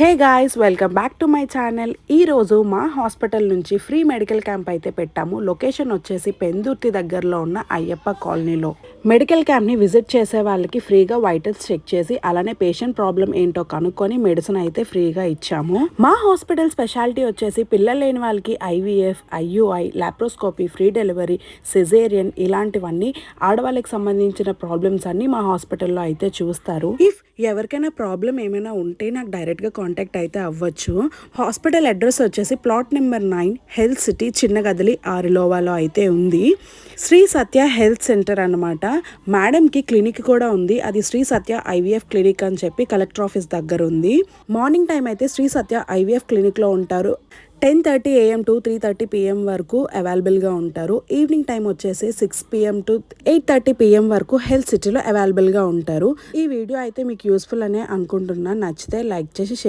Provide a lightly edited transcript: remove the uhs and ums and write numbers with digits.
Hey guys, welcome back to my channel. ఈరోజు మా hospital నుంచి ఫ్రీ మెడికల్ క్యాంప్ అయితే పెట్టాము. లొకేషన్ వచ్చేసి పెందుర్తి దగ్గరలో ఉన్న అయ్యప్ప కాలనీలో. మెడికల్ క్యాంప్ని విజిట్ చేసే వాళ్ళకి ఫ్రీగా వైటల్స్ చెక్ చేసి అలానే పేషెంట్ ప్రాబ్లం ఏంటో కనుక్కొని మెడిసిన్ అయితే ఫ్రీగా ఇచ్చాము. మా హాస్పిటల్ స్పెషాలిటీ వచ్చేసి పిల్లలు లేని వాళ్ళకి IVF, IUI, laparoscopy, free delivery, caesarean ఇలాంటివన్నీ ఆడవాళ్ళకి సంబంధించిన ప్రాబ్లమ్స్ అన్ని మా హాస్పిటల్లో అయితే చూస్తారు. ఇఫ్ ఎవరికైనా ప్రాబ్లం ఏమైనా ఉంటే నాకు డైరెక్ట్గా కాంటాక్ట్ అయితే అవ్వచ్చు. హాస్పిటల్ అడ్రస్ వచ్చేసి plot number 9, health city, Chinnagadili, ఆరులోవాలో అయితే ఉంది. శ్రీ సత్య హెల్త్ సెంటర్ అన్నమాట. మేడంకి క్లినిక్ కూడా ఉంది. అది శ్రీ సత్య ఐవీఎఫ్ క్లినిక్ అని చెప్పి కలెక్టర్ ఆఫీస్ దగ్గర ఉంది. మార్నింగ్ టైం అయితే శ్రీ సత్య ఐవీఎఫ్ క్లినిక్లో ఉంటారు. 10:30 AM to 3:30 PM వరకు అవైలబుల్గా ఉంటారు. ఈవినింగ్ టైం వచ్చేసి 6 PM to 8:30 PM వరకు హెల్త్ సిటీలో అవైలబుల్గా ఉంటారు. ఈ వీడియో అయితే మీకు యూస్ఫుల్ అనే అనుకుంటున్నాను. నచ్చితే లైక్ చేసి